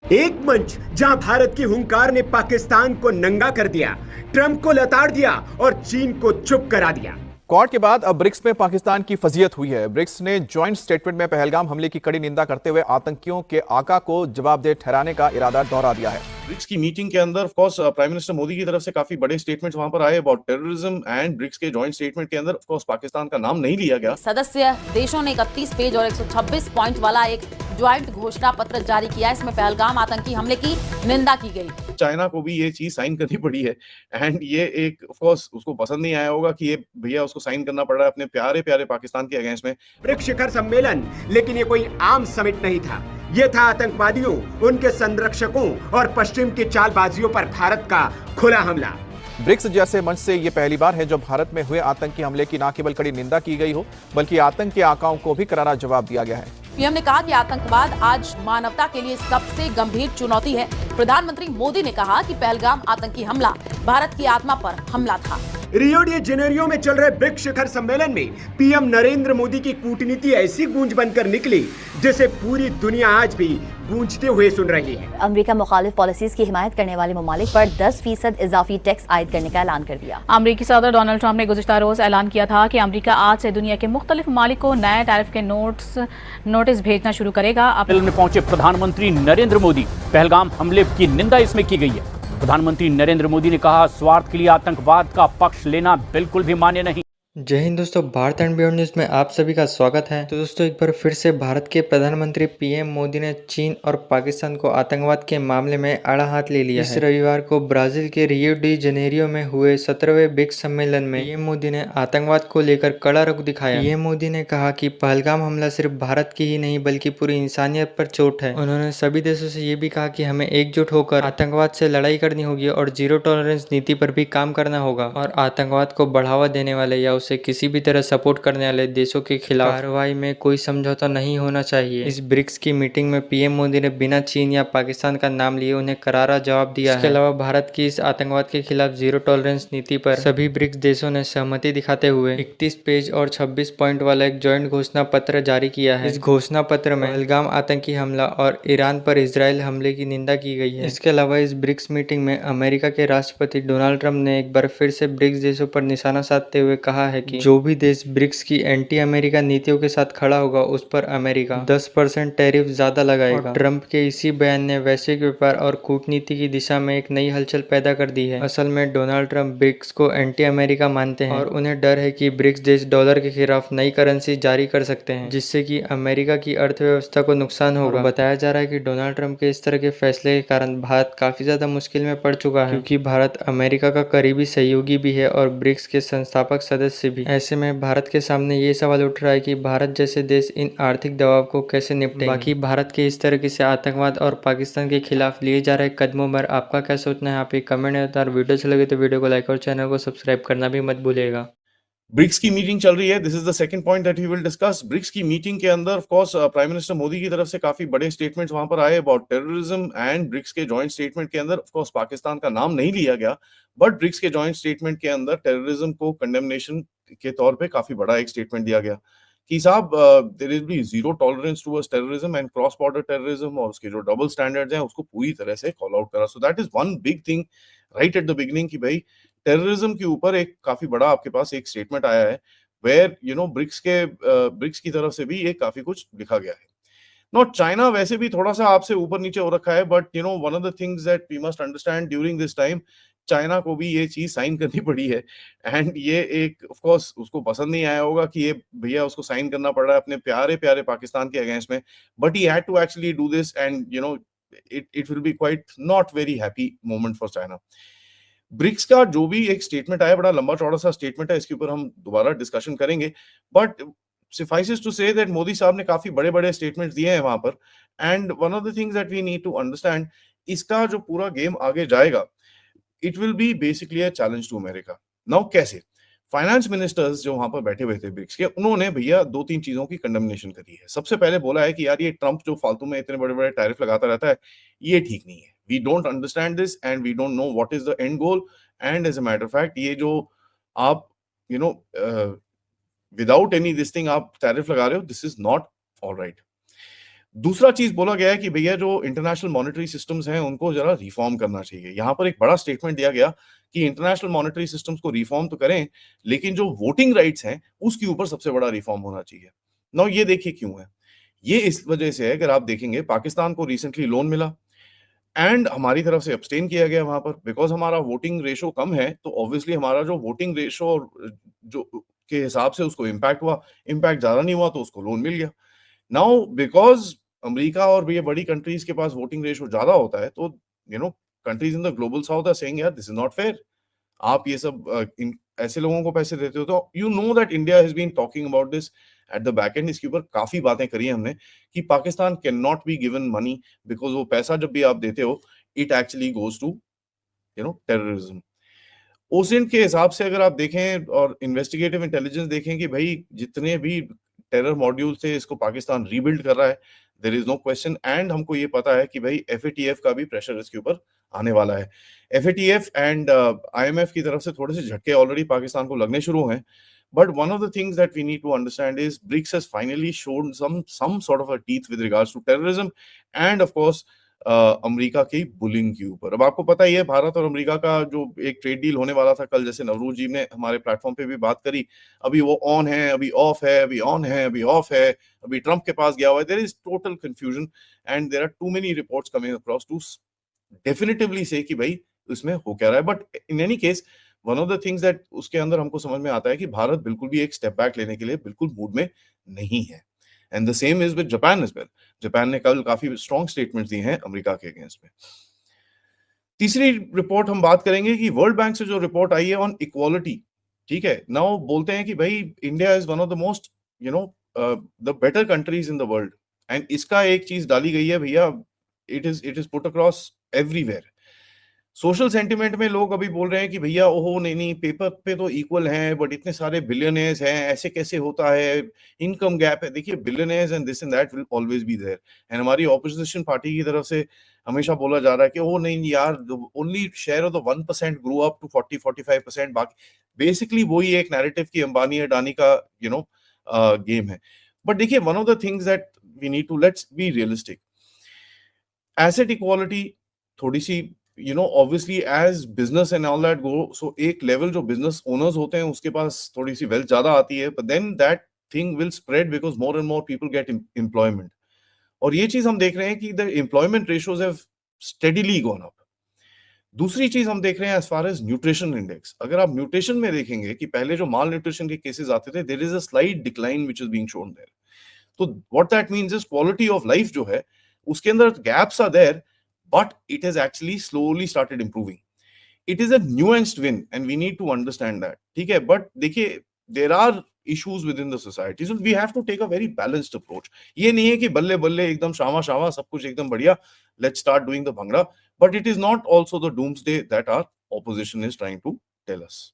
एक मंच जहां भारत की हुंकार ने पाकिस्तान को नंगा कर दिया, ट्रंप को लताड़ दिया और चीन को चुप करा दिया। क्वाड के बाद अब ब्रिक्स में पाकिस्तान की फजीयत हुई है। ब्रिक्स ने जॉइंट स्टेटमेंट में पहलगाम हमले की कड़ी निंदा करते हुए आतंकियों के आका को जवाबदेह ठहराने का इरादा दोहरा दिया है। ब्रिक्स की मीटिंग के अंदर of course prime minister Modi की तरफ से काफी बड़े स्टेटमेंट्स वहां पर आए अबाउट टेररिज्म एंड ब्रिक्स के जॉइंट स्टेटमेंट के अंदर ऑफ कोर्स पाकिस्तान का नाम नहीं लिया गया। सदस्य देशों ने 31 पेज और 126 पॉइंट वाला एक ज्वाइंट घोषणा पत्र जारी किया। इसमें पहलगाम आतंकी हमले की निंदा की गई। चाइना को भी ये चीज साइन करनी पड़ी है एंड ये एक ऑफ कोर्स उसको पसंद नहीं आया होगा कि ये भैया उसको साइन करना पड़ रहा है अपने प्यारे प्यारे पाकिस्तान के अगेंस्ट में। ब्रिक्स शिखर सम्मेलन, लेकिन ये कोई आम समिट नहीं था। ये था आतंकवादियों, उनके संरक्षकों और पश्चिम की चालबाजियों पर भारत का खुला हमला। ब्रिक्स जैसे मंच से ये पहली बार है जब भारत में हुए आतंकी हमले की न केवल कड़ी निंदा की गई हो, बल्कि आतंक के आकाओं को भी करारा जवाब दिया गया है। पीएम ने कहा कि आतंकवाद आज मानवता के लिए सबसे गंभीर चुनौती है। प्रधानमंत्री मोदी ने कहा कि पहलगाम आतंकी हमला भारत की आत्मा पर हमला था। रियो डी जेनेरियो में चल रहे ब्रिक्स शिखर सम्मेलन में पीएम नरेंद्र मोदी की कूटनीति ऐसी गूंज बनकर निकली जिसे पूरी दुनिया आज भी गूंजते हुए सुन रही है। अमेरिका मुखालिफ पॉलिसीज की हिमायत करने वाले ममालिक पर 10% इजाफी टैक्स आयद करने का ऐलान कर दिया। अमेरिकी सदर डोनाल्ड ट्रंप ने गुज़िश्ता रोज ऐलान किया था कि अमेरिका आज से दुनिया के मुख्तलिफ ममालिक को नए टैरिफ के नोटिस भेजना शुरू करेगा। अप्रैल में पहुंचे प्रधानमंत्री नरेंद्र मोदी, पहलगाम हमले की निंदा इसमें की गई है। प्रधानमंत्री नरेंद्र मोदी ने कहा, स्वार्थ के लिए आतंकवाद का पक्ष लेना बिल्कुल भी मान्य नहीं। जय हिंद दोस्तों, भारत एंड बियॉन्ड न्यूज़ में आप सभी का स्वागत है। तो दोस्तों, एक बार फिर से भारत के प्रधानमंत्री पीएम मोदी ने चीन और पाकिस्तान को आतंकवाद के मामले में आड़ा हाथ ले लिया है। इस रविवार को ब्राजील के रियो डी जेनेरियो में हुए 17वें ब्रिक्स सम्मेलन में पीएम मोदी ने आतंकवाद को लेकर कड़ा रुख दिखाया। पीएम मोदी ने कहा कि पहलगाम हमला सिर्फ भारत की ही नहीं बल्कि पूरी इंसानियत पर चोट है। उन्होंने सभी देशों से ये भी कहा कि हमें एकजुट होकर आतंकवाद से लड़ाई करनी होगी और जीरो टॉलरेंस नीति पर भी काम करना होगा और आतंकवाद को बढ़ावा देने वाले या उसे किसी भी तरह सपोर्ट करने वाले देशों के खिलाफ कार्रवाई में कोई समझौता नहीं होना चाहिए। इस ब्रिक्स की मीटिंग में पीएम मोदी ने बिना चीन या पाकिस्तान का नाम लिए उन्हें करारा जवाब दिया है। इसके अलावा भारत की इस आतंकवाद के खिलाफ जीरो टॉलरेंस नीति पर सभी ब्रिक्स देशों ने सहमति दिखाते हुए 31 पेज और 26 पॉइंट वाला एक ज्वाइंट घोषणा पत्र जारी किया है। इस घोषणा पत्र में पहलगाम आतंकी हमला और ईरान पर इजरायल हमले की निंदा की गई है। इसके अलावा इस ब्रिक्स मीटिंग में अमेरिका के राष्ट्रपति डोनाल्ड ट्रंप ने एक बार फिर से ब्रिक्स देशों पर निशाना साधते हुए कहा है कि जो भी देश ब्रिक्स की एंटी अमेरिका नीतियों के साथ खड़ा होगा उस पर अमेरिका 10% टैरिफ ज्यादा लगाएगा। ट्रंप के इसी बयान ने वैश्विक व्यापार और कूटनीति की दिशा में एक नई हलचल पैदा कर दी है। असल में डोनाल्ड ट्रंप ब्रिक्स को एंटी अमेरिका मानते हैं और उन्हें डर है कि ब्रिक्स देश डॉलर के खिलाफ नई करेंसी जारी कर सकते हैं जिससे कि अमेरिका की अर्थव्यवस्था को नुकसान होगा। बताया जा रहा है कि डोनाल्ड ट्रंप के इस तरह के फैसले के कारण भारत काफी ज्यादा मुश्किल में पड़ चुका है, क्योंकि भारत अमेरिका का करीबी सहयोगी भी है और ब्रिक्स के संस्थापक सदस्य भी। ऐसे में भारत के सामने ये सवाल उठ रहा है कि भारत जैसे देश इन आर्थिक दबाव को कैसे निपटेंगे। बाकी भारत के इस तरह से आतंकवाद और पाकिस्तान के खिलाफ लिए जा रहे कदमों पर आपका क्या सोचना है, आप ये कमेंट में बताएं। वीडियो अच्छी लगे तो वीडियो को लाइक और चैनल को सब्सक्राइब करना भी मत भूलिएगा। ब्रिक्स की मीटिंग चल रही है, this is the second point that we will discuss. BRICS की मीटिंग के अंदर of course prime minister Modi की तरफ से काफी बड़े स्टेटमेंट्स वहां पर आए अबाउट टेररिज्म एंड ब्रिक्स के जॉइंट स्टेटमेंट के अंदर ऑफ कोर्स पाकिस्तान का नाम नहीं लिया गया, बट ब्रिक्स के जॉइंट स्टेटमेंट के अंदर टेररिज्म को कंडेमनेशन के तौर पे काफी बड़ा एक स्टेटमेंट दिया गया कि साहब there is be zero tolerance towards terrorism and cross border terrorism और उसके जो डबल स्टैंडर्ड्स हैं उसको पूरी तरह से कॉल आउट करा। So that is one big thing right at the beginning कि भाई टेररिज्म के ऊपर एक काफी बड़ा आपके पास एक स्टेटमेंट आया है वेयर यू नो ब्रिक्स की तरफ से भी एक काफी कुछ लिखा गया है। नॉट चाइना वैसे भी थोड़ा सा आपसे ऊपर नीचे हो रखा है, but you know one of the things that we must understand during this time, China को भी ये चीज साइन करनी पड़ी है एंड ये एक ऑफ कोर्स उसको पसंद नहीं आया होगा कि ये भैया उसको साइन करना पड़ रहा है अपने प्यारे प्यारे पाकिस्तान के अगेंस्ट में, but he had to actually do this and you know it will be quite not very happy moment for China. BRICS का जो भी एक स्टेटमेंट आया बड़ा लंबा चौड़ा सा स्टेटमेंट है, इसके ऊपर हम दोबारा डिस्कशन करेंगे, but suffices to say that Modi साहब ने काफी बड़े बड़े स्टेटमेंट्स दिए हैं वहां पर and one of the things that we need to understand, इसका जो पूरा गेम आगे जाएगा it will be basically a challenge to America. Now कैसे फाइनेंस मिनिस्टर्स जो वहां पर बैठे हुए थे ब्रिक्स के, उन्होंने भैया दो तीन चीजों की कंडेमनेशन करी है। सबसे पहले बोला है कि यार ये ट्रंप जो फालतू में इतने बड़े बड़े टैरिफ लगाता रहता है ये ठीक नहीं है, we don't understand this and we don't know what is the end goal and as a matter of fact ये जो आप you know without any this thing आप टैरिफ लगा रहे हो, this is not all right. दूसरा चीज बोला गया है कि भैया जो इंटरनेशनल मॉनेटरी सिस्टम्स हैं उनको जरा रिफॉर्म करना चाहिए। यहां पर एक बड़ा स्टेटमेंट दिया गया कि इंटरनेशनल मॉनेटरी सिस्टम्स को रिफॉर्म तो करें, लेकिन जो वोटिंग राइट्स हैं उसके ऊपर सबसे बड़ा रिफॉर्म होना चाहिए। नाउ ये देखिए क्यों है, ये इस वजह से है, अगर आप देखेंगे पाकिस्तान को रिसेंटली लोन मिला एंड हमारी तरफ से अब्सटेन किया गया वहां पर, बिकॉज हमारा वोटिंग रेशो कम है, तो ऑब्वियसली हमारा जो वोटिंग रेशो जो के हिसाब से उसको इम्पैक्ट हुआ, इम्पैक्ट ज्यादा नहीं हुआ तो उसको लोन मिल गया। नाउ बिकॉज अमेरिका और ये बड़ी कंट्रीज के पास वोटिंग रेशो ज्यादा होता है, तो countries in the global south are saying यार दिस इज नॉट फेयर, आप ये सब ऐसे लोगों को पैसे देते हो। तो you know that India has been talking about this at the back end, इसके ऊपर काफी बातें करी हमने कि Pakistan can not be given money, because वो पैसा जब भी आप देते हो it actually goes to terrorism. ओसिएंट के हिसाब से अगर आप देखें और इन्वेस्टिगेटिव इंटेलिजेंस देखें कि भाई जितने भी टेरर मॉड्यूल थे इसको पाकिस्तान रीबिल्ड कर रहा है, there is no question. And हमको ये पता है कि भाई एफएटीएफ का भी प्रेशर इसके ऊपर आने वाला है। एफएटीएफ एंड आईएमएफ की तरफ से थोड़े से झटके ऑलरेडी पाकिस्तान को लगने शुरू हैं, but one of the things that we need to understand is BRICS has finally shown some sort of a teeth with regards to terrorism and of course America की बुलिंग के ऊपर। अब आपको पता ही है भारत और अमेरिका का जो एक ट्रेड डील होने वाला था कल, जैसे नवरूज जी ने हमारे प्लेटफॉर्म पे भी बात करी, अभी वो ऑन है, अभी ऑफ है, अभी ऑन है, अभी ऑफ है, अभी ट्रंप के पास गया हुआ है। There is total confusion and there are too many reports coming across to definitively say कि भाई इसमें हो क्या रहा है। But in any case one of the things that उसके अंदर हमको समझ में आता है कि भारत बिल्कुल भी एक स्टेप बैक लेने के लिए बिल्कुल मूड में नहीं है। And the same is with Japan as well. Japan ने कल काफी स्ट्रॉन्ग स्टेटमेंट्स दिए हैं अमेरिका के अगेंस्ट में। तीसरी रिपोर्ट हम बात करेंगे कि वर्ल्ड बैंक से जो रिपोर्ट आई है ऑन इक्वालिटी, ठीक है, नाउ बोलते हैं कि भाई India is one of the most the better countries in the world. And इसका एक चीज डाली गई है भैया, it is put across everywhere. Social sentiment में लोग अभी बोल रहे हैं कि भैया ओहो नहीं पेपर पे तो इक्वल हैं, बट इतने सारे बिलियनर्स हैं, ऐसे कैसे होता है, इनकम गैप है। देखिए billionaires and this and that will always be there. And हमारी ऑपोजिशन पार्टी की तरफ से हमेशा बोला जा रहा है कि ओ नहीं यार, only share of the 1% grow up to 40-45%। बाकी बेसिकली वही एक नैरेटिव की अंबानी अडानी का गेम है। बट देखिए one of the things that we need to let's be realistic. Asset equality थोड़ी सी obviously as business and all that go, so एक level जो business owners होते हैं उसके पास थोड़ी सी wealth ज्यादा आती है, but then that thing will spread because more and more people get employment। और ये चीज हम देख रहे हैं कि the employment ratios have steadily gone up। दूसरी चीज हम देख रहे हैं as far as nutrition index, अगर आप nutrition में देखेंगे कि पहले जो माल न्यूट्रिशन के केसेस आते थे, there is a slight decline which is being shown there। तो what that means is quality of life जो है उसके अंदर gaps are there, but it has actually slowly started improving। It is a nuanced win and we need to understand that, ठीक है। but देखिए there are issues within the society, so we have to take a very balanced approach। ये नहीं है कि बल्ले बल्ले एकदम शामा शामा सब कुछ एकदम बढ़िया, let's start doing the bhangra, but it is not also the doomsday that our opposition is trying to tell us।